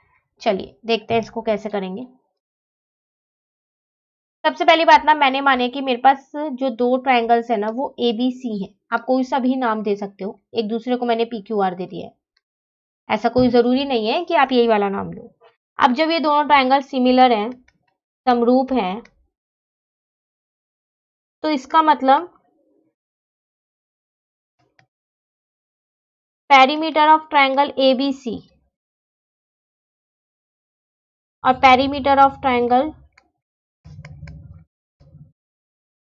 चलिए देखते हैं इसको कैसे करेंगे। सबसे पहली बात ना, मैंने माने कि मेरे पास जो दो ट्राइंगल्स है ना वो ए बी सी है। आप कोई सा भी नाम दे सकते हो, एक दूसरे को मैंने पी क्यू आर दे दिया है, ऐसा कोई जरूरी नहीं है कि आप यही वाला नाम लो। अब जब ये दोनों ट्राइंगल सिमिलर हैं, समरूप हैं, तो इसका मतलब perimeter of triangle A B C और perimeter of triangle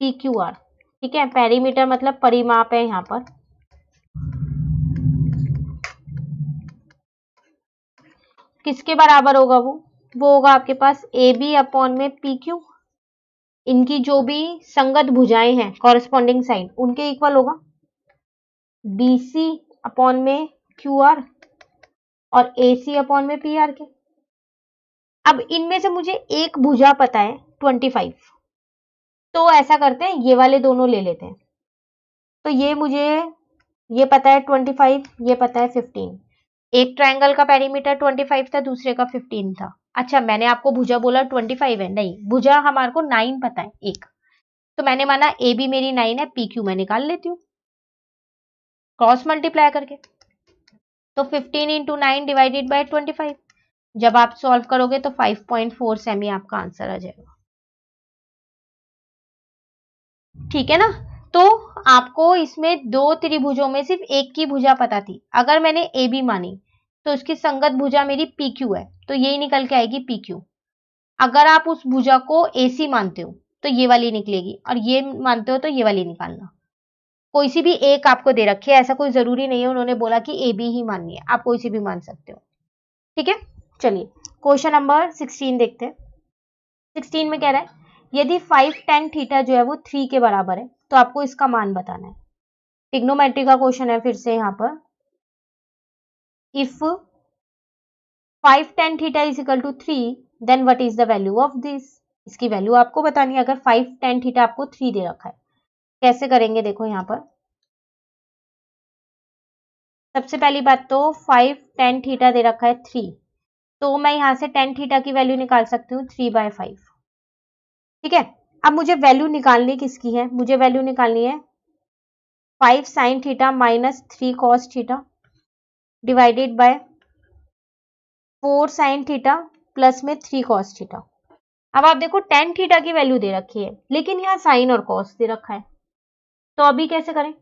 P Q R, ठीक है, पेरीमीटर मतलब परिमाप है यहाँ पर, किसके बराबर होगा वो होगा आपके पास ए बी अपॉन में पी क्यू। इनकी जो भी संगत भुजाएं हैं कॉरेस्पॉन्डिंग साइड उनके इक्वल होगा, बी सी अपॉन में क्यू आर और ए सी अपॉन में पी आर के। अब इनमें से मुझे एक भुजा पता है 25, तो ऐसा करते हैं ये वाले दोनों ले लेते हैं। तो ये मुझे ये पता है 25, ये पता है 15। एक ट्रायंगल का पेरीमीटर 25 था, दूसरे का 15 था। अच्छा, मैंने आपको भुजा बोला 25 है, नहीं, भुजा हमारे को 9 पता है एक, तो मैंने माना ए बी मेरी 9 है, पी क्यू मैं निकाल लेती हूँ क्रॉस मल्टीप्लाई करके। तो 15 इंटू 9 डिवाइडेड बाई 25, जब आप सॉल्व करोगे तो 5.4 सेमी आपका आंसर आ जाएगा। ठीक है ना, तो आपको इसमें दो त्रिभुजों में सिर्फ एक की भुजा पता थी। अगर मैंने ए बी मानी तो उसकी संगत भुजा मेरी पी क्यू है, तो यही निकल के आएगी पी क्यू। अगर आप उस भुजा को AC मानते हो तो ये वाली निकलेगी, और ये मानते हो तो ये वाली निकालना। कोई सी भी एक आपको दे रखी है, ऐसा कोई जरूरी नहीं है उन्होंने बोला कि AB ही माननी है, आप कोई सी भी मान सकते हो। ठीक है, चलिए क्वेश्चन नंबर 16 देखते हैं। 16 में कह रहा है यदि 5 tan थीटा जो है वो 3 के बराबर है तो आपको इसका मान बताना है। ट्रिग्नोमेट्री का क्वेश्चन है फिर से यहाँ पर। If 5 tan theta is equal to 3 then what is the value of this. इसकी वैल्यू आपको बतानी है अगर 5 tan थीटा आपको 3 दे रखा है। कैसे करेंगे देखो यहाँ पर। सबसे पहली बात तो 5 tan थीटा दे रखा है 3, तो मैं यहाँ से tan थीटा की वैल्यू निकाल सकती हूँ 3/5। ठीक है, अब मुझे वैल्यू निकालनी किसकी है, मुझे वैल्यू निकालनी है 5 sin theta minus 3 cos theta divided by 4 sin theta plus में 3 cos थीटा। अब आप देखो tan थीटा की वैल्यू दे रखी है लेकिन यहाँ sin और cos दे रखा है, तो अभी कैसे करें।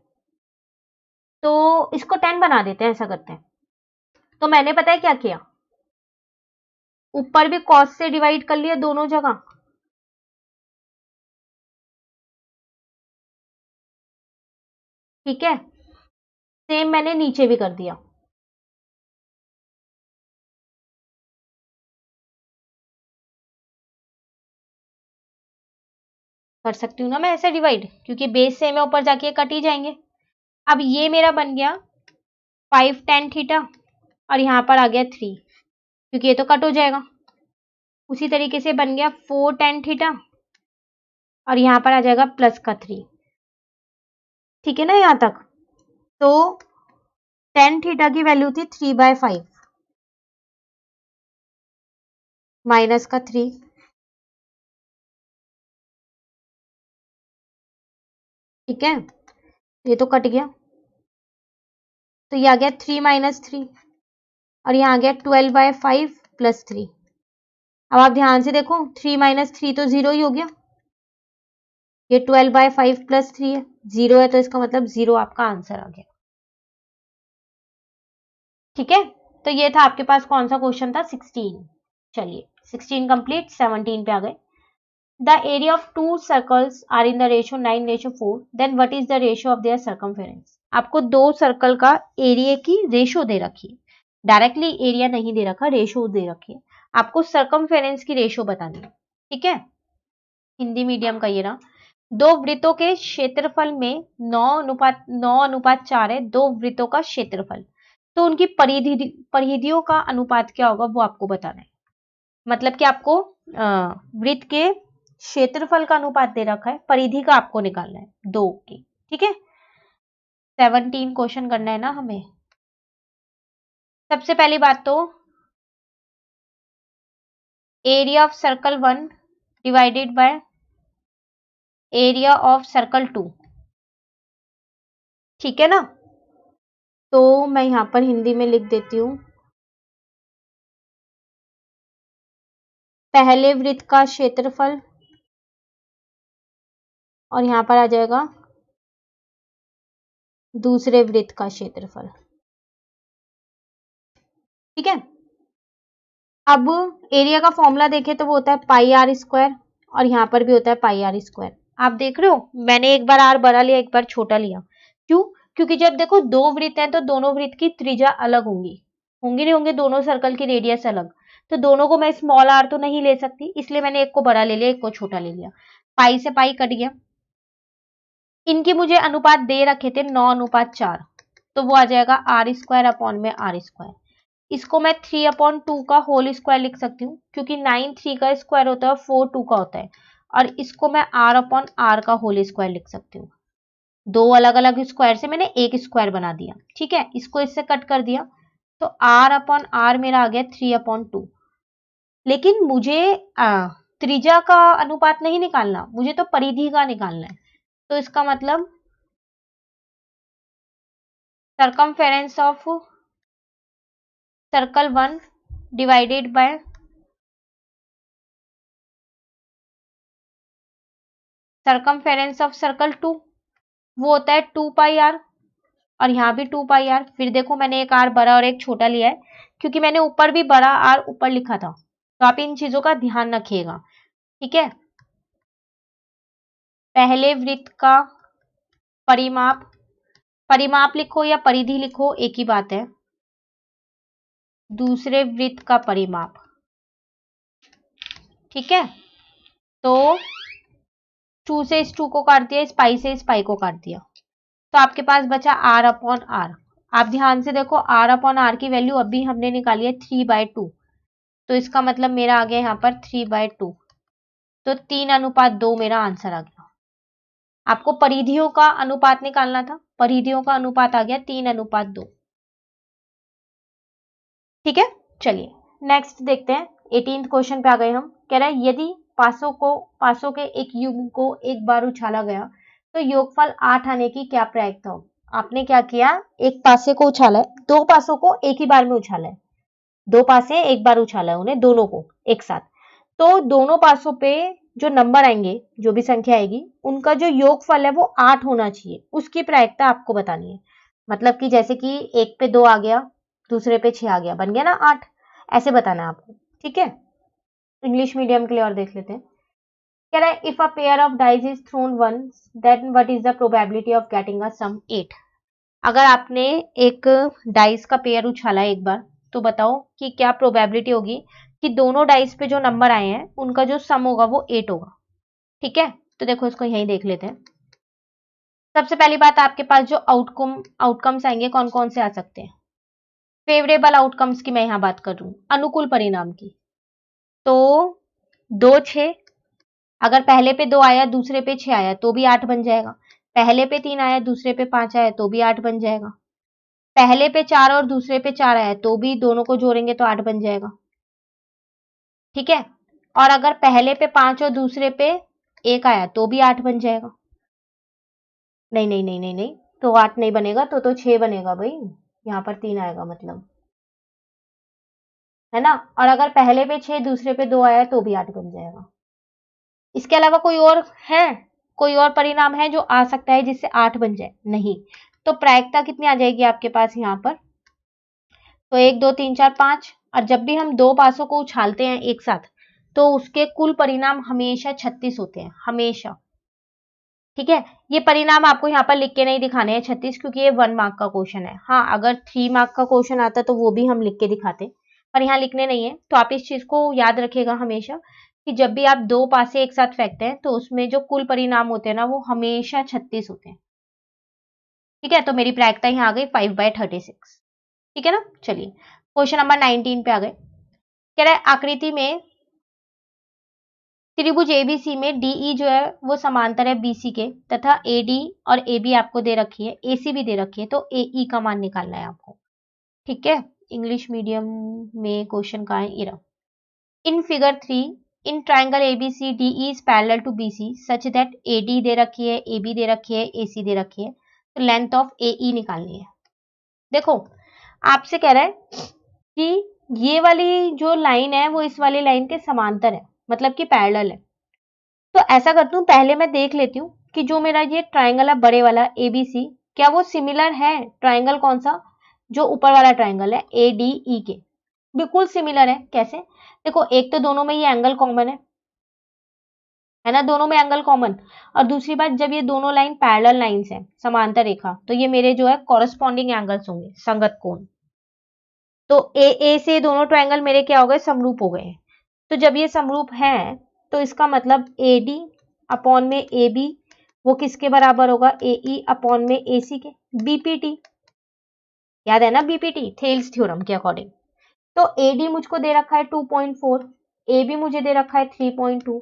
तो इसको 10 बना देते हैं, ऐसा करते हैं। तो मैंने पता है क्या किया, ऊपर भी cos से डिवाइड कर लिया दोनों जगह, ठीक है। सेम मैंने नीचे भी कर दिया। कर सकती हूँ ना मैं ऐसे डिवाइड, क्योंकि बेस सेम है, ऊपर जाके कट ही जाएंगे। अब ये मेरा बन गया 5 tan थीटा और यहाँ पर आ गया 3, क्योंकि ये तो कट हो जाएगा। उसी तरीके से बन गया 4 tan थीटा और यहाँ पर आ जाएगा प्लस का 3। ठीक है ना यहाँ तक। तो tan थीटा की वैल्यू थी 3/5 माइनस का 3। ठीक है, ये तो कट गया, तो ये आ गया 3 माइनस 3 और यहाँ आ गया 12/5 प्लस 3। अब आप ध्यान से देखो 3 माइनस 3 तो 0 ही हो गया, ये 12/5 प्लस 3 है, 0 है तो इसका मतलब 0 आपका आंसर आ गया। ठीक है, तो ये था आपके पास कौन सा क्वेश्चन था, 16। चलिए 16 कंप्लीट, 17 पे आ गए। The area of two circles are in the ratio 9:4, then what is the ratio of their circumference. आपको दो सर्कल का एरिया की रेशियो दे रखी है, डायरेक्टली एरिया नहीं दे रखा, रेशियो दे रखी है, आपको सर्कमफेरेंस की रेशियो बतानी है। ठीक है, हिंदी मीडियम का ये रहा। दो वृत्तों के क्षेत्रफल में 9:4 है, दो वृत्तों का क्षेत्रफल, तो उनकी परिधियों का अनुपात क्या होगा वो आपको बताना है। मतलब कि आपको वृत्त के क्षेत्रफल का अनुपात दे रखा है, परिधि का आपको निकालना है दो की। ठीक है, 17 क्वेश्चन करना है ना हमें। सबसे पहली बात तो area of circle 1 divided by area of circle 2। ठीक है ना, तो मैं यहां पर हिंदी में लिख देती हूं, पहले वृत्त का क्षेत्रफल और यहां पर आ जाएगा दूसरे वृत्त का क्षेत्रफल। ठीक है, अब एरिया का फॉर्मूला देखें तो वो होता है पाई आर स्क्वायर और यहाँ पर भी होता है पाई आर स्क्वायर। आप देख रहे हो मैंने एक बार आर बड़ा लिया, एक बार छोटा लिया, क्यों, क्योंकि जब देखो दो वृत्त हैं तो दोनों वृत्त की त्रिज्या अलग होंगी, होंगी नहीं होंगे, दोनों सर्कल की रेडियस अलग, तो दोनों को मैं स्मॉल आर तो नहीं ले सकती, इसलिए मैंने एक को बड़ा ले लिया, एक को छोटा ले लिया। पाई से पाई कट गया, इनकी मुझे अनुपात दे रखे थे 9:4, तो वो आ जाएगा आर स्क्वायर अपॉन में आर स्क्वायर। इसको मैं 3/2 का होल स्क्वायर लिख सकती हूँ, क्योंकि 9 3 का स्क्वायर होता है, 4 2 का होता है, और इसको मैं r अपॉन r का होल स्क्वायर लिख सकती हूँ। दो अलग अलग स्क्वायर से मैंने एक स्क्वायर बना दिया। ठीक है, इसको इससे कट कर दिया, तो r अपॉन r मेरा आ गया 3/2। लेकिन मुझे त्रिज्या का अनुपात नहीं निकालना, मुझे तो परिधि का निकालना है। तो इसका मतलब circumference of circle 1 divided by circumference of circle 2, वो होता है 2πr, और यहाँ भी 2πr। फिर देखो मैंने एक r बड़ा और एक छोटा लिया है, क्योंकि मैंने ऊपर भी बड़ा r ऊपर लिखा था, तो आप इन चीजों का ध्यान रखिएगा, ठीक है। पहले वृत्त का परिमाप, परिमाप लिखो या परिधि लिखो एक ही बात है। दूसरे वृत्त का परिमाप, ठीक है। तो 2 से इस 2 को काट दिया, इस पाई से इस पाई को काट दिया, तो आपके पास बचा r अपॉन आर। आप ध्यान से देखो, r अपॉन आर की वैल्यू अभी हमने निकाली है 3/2, तो इसका मतलब मेरा आ गया यहाँ पर 3/2, तो 3:2 मेरा आंसर आ गया। आपको परिधियों का अनुपात निकालना था, परिधियों का अनुपात आ गया 3:2, ठीक है। चलिए नेक्स्ट देखते हैं, 18th क्वेश्चन पे आ गए हम। कह रहा है यदि पासों के एक युग्म को एक बार उछाला गया तो योगफल 8 आने की क्या प्रायिकता हो। आपने क्या किया, एक पासे को उछाला है, दो पासों को एक ही बार में उछाला है, दो पासे एक बार उछाला है उन्हें, दोनों को एक साथ, तो दोनों पासों पे जो नंबर आएंगे, जो भी संख्या आएगी, उनका जो योगफल है वो 8 होना चाहिए, उसकी प्रायिकता आपको बतानी है। मतलब कि जैसे कि एक पे 2 आ गया, दूसरे पे 6 आ गया, बन गया ना 8, ऐसे बताना है आपको, ठीक है। इंग्लिश मीडियम के लिए और देख लेते हैं। कह रहा है if a pair of dice is thrown once then what is the probability of getting a sum 8। अगर आपने एक डाइस का पेयर उछाला एक बार, तो बताओ कि क्या प्रोबेबिलिटी होगी कि दोनों डाइस पे जो नंबर आए हैं उनका जो सम होगा वो 8 होगा, ठीक है। तो देखो इसको यहीं देख लेते हैं। सबसे पहली बात, आपके पास जो आउटकम्स आएंगे कौन कौन से आ सकते हैं। फेवरेबल आउटकम्स की मैं यहां बात कर रही हूँ, अनुकूल परिणाम की। तो 2 6, अगर पहले पे 2 आया दूसरे पे 6 आया तो भी 8 बन जाएगा, पहले पे 3 आया दूसरे पे 5 आया तो भी 8 बन जाएगा, पहले पे 4 और दूसरे पे 4 आया तो भी दोनों को जोड़ेंगे तो 8 बन जाएगा, ठीक है। और अगर पहले पे 5 और दूसरे पे 1 आया तो भी 8 बन जाएगा। नहीं नहीं नहीं नहीं नहीं, तो 8 नहीं बनेगा, तो 6 बनेगा भाई, यहाँ पर 3 आएगा मतलब, है ना। और अगर पहले पे 6 दूसरे पे 2 आया तो भी 8 बन जाएगा। इसके अलावा कोई और है, कोई और परिणाम है जो आ सकता है जिससे 8 बन जाए? नहीं। तो प्रायिकता कितनी आ जाएगी आपके पास यहाँ पर, तो 1 2 3 4 5, और जब भी हम दो पासों को उछालते हैं एक साथ तो उसके कुल परिणाम हमेशा 36 होते हैं, हमेशा, ठीक है। ये परिणाम आपको यहाँ पर लिख के नहीं दिखाने हैं 36, क्योंकि ये 1 मार्क का क्वेश्चन है। हाँ, अगर 3 मार्क का क्वेश्चन आता तो वो भी हम लिख के दिखाते, पर यहाँ लिखने नहीं है। तो आप इस चीज को याद रखिएगा हमेशा कि जब भी आप दो पासे एक साथ फेंकते हैं तो उसमें जो कुल परिणाम होते हैं ना वो हमेशा 36 होते हैं, ठीक है। तो मेरी प्रायिकता यहाँ आ गई 5/36, ठीक है ना। चलिए क्वेश्चन नंबर 19 पे आ गए। कह रहा है आकृति में त्रिभुज एबीसी में डीई जो है वो समांतर है बीसी के, तथा एडी और एबी आपको दे रखी है, एसी भी दे रखी है, तो एई का मान निकालना है आपको, ठीक है। इंग्लिश मीडियम में क्वेश्चन का है इरा। In figure 3 in triangle ABC DE is parallel to BC such that AD दे रखी है, एबी दे रखी है, एसी दे रखी है, तो लेंथ ऑफ एई निकालनी है। देखो आपसे कह रहा है कि ये वाली जो लाइन है वो इस वाली लाइन के समांतर है, मतलब कि पैरेलल है। तो ऐसा करती हूँ, पहले मैं देख लेती हूँ कि जो मेरा ये ट्राइंगल है बड़े वाला एबीसी, क्या वो सिमिलर है ट्राइंगल कौन सा, जो ऊपर वाला ट्राइंगल है एडीई के, बिल्कुल सिमिलर है। कैसे, देखो एक तो दोनों में ये एंगल कॉमन है ना, दोनों में एंगल कॉमन। और दूसरी बात, जब ये दोनों लाइन पैरेलल लाइंस है, समांतर रेखा, तो ये मेरे जो है कॉरेस्पॉन्डिंग एंगल्स होंगे, संगत कोण। तो ए से दोनों ट्राइंगल मेरे क्या हो गए, समरूप हो गए हैं। तो जब ये समरूप है तो इसका मतलब एडी अपॉन में ए बी वो किसके बराबर होगा, एई अपॉन में एसी के, बीपीटी, याद है ना बीपीटी, थेल्स थ्योरम के अकॉर्डिंग। तो एडी मुझको दे रखा है 2.4, ए बी मुझे दे रखा है 3.2,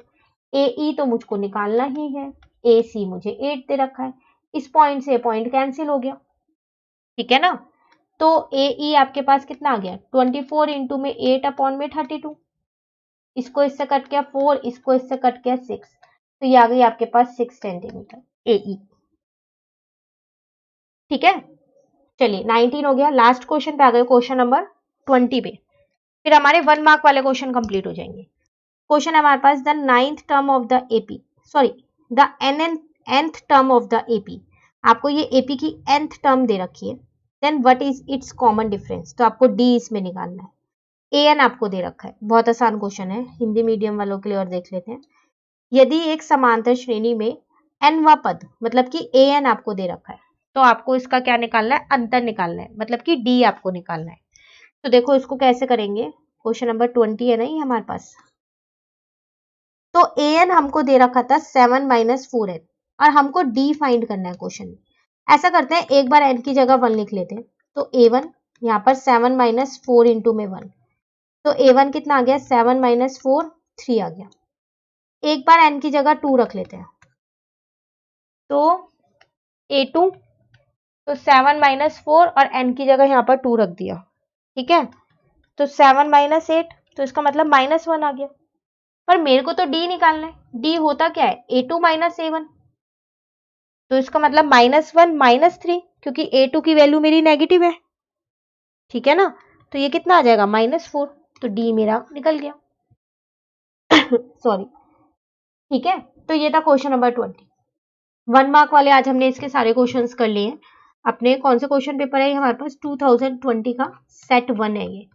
एई तो मुझको निकालना ही है, एसी मुझे 8 दे रखा है। इस पॉइंट से पॉइंट कैंसिल हो गया, ठीक है ना। तो एई आपके पास कितना आ गया, 24 इंटू में 8 अपॉन में 32, इसको इससे कट गया 4, इसको इससे कट गया 6, तो ये आ गई आपके पास 6 सेंटीमीटर एई, ठीक है। चलिए 19 हो गया, लास्ट क्वेश्चन पे आ गए, क्वेश्चन नंबर 20 पे, फिर हमारे 1 मार्क वाले क्वेश्चन कंप्लीट हो जाएंगे। क्वेश्चन है हमारे पास, the 9th term of the AP, sorry the nth term of the AP, आपको ये एपी की nth टर्म दे रखी है, then what is its common difference, तो आपको डी इसमें निकालना है। an आपको दे रखा है, बहुत आसान क्वेश्चन है हिंदी मीडियम वालों के लिए, और देख लेते हैं। यदि एक समांतर श्रेणी में nवा पद, मतलब कि an आपको दे रखा है, तो आपको इसका क्या निकालना है, अंतर निकालना है, मतलब कि d आपको निकालना है। तो देखो इसको कैसे करेंगे, क्वेश्चन नंबर 20 है ना ये हमारे पास। तो an हमको दे रखा था 7 - 4n, और हमको d फाइंड करना है क्वेश्चन में। ऐसा करते हैं, एक बार n की जगह 1 लिख लेते हैं। तो a1 यहाँ पर 7 - 4 इंटू में 1, तो a1 कितना आ गया, 7 - 4 3 आ गया। एक बार n की जगह 2 रख लेते हैं, तो a2, तो 7 - 4 और n की जगह यहाँ पर 2 रख दिया, ठीक है। तो 7 - 8, तो इसका मतलब -1 आ गया। पर मेरे को तो d निकालना है, d होता क्या है, a2 - a1, तो इसका मतलब -1 - 3, क्योंकि a2 की वैल्यू मेरी नेगेटिव है, ठीक है ना। तो ये कितना आ जाएगा, -4, तो d मेरा निकल गया। सॉरी, ठीक है। तो ये था क्वेश्चन नंबर 20। 1 मार्क वाले आज हमने इसके सारे क्वेश्चंस कर लिए हैं। अपने कौन से क्वेश्चन पेपर है हमारे पास, 2020 का सेट 1 है ये।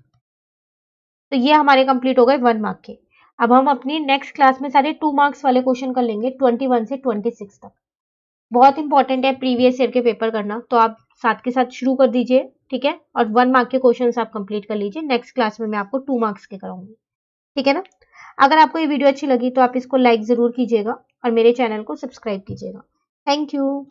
तो ये हमारे कंप्लीट हो गए 1 मार्क के। अब हम अपनी नेक्स्ट क्लास में सारे 2 मार्क्स वाले क्वेश्चन कर लेंगे 21 से 26 तक। बहुत इंपॉर्टेंट है प्रीवियस ईयर के पेपर करना, तो आप साथ के साथ शुरू कर दीजिए, ठीक है। और 1 मार्क के क्वेश्चंस आप कंप्लीट कर लीजिए। नेक्स्ट क्लास में मैं आपको 2 मार्क्स के कराऊंगी, ठीक है ना। अगर आपको ये वीडियो अच्छी लगी तो आप इसको लाइक जरूर कीजिएगा और मेरे चैनल को सब्सक्राइब कीजिएगा। Thank you.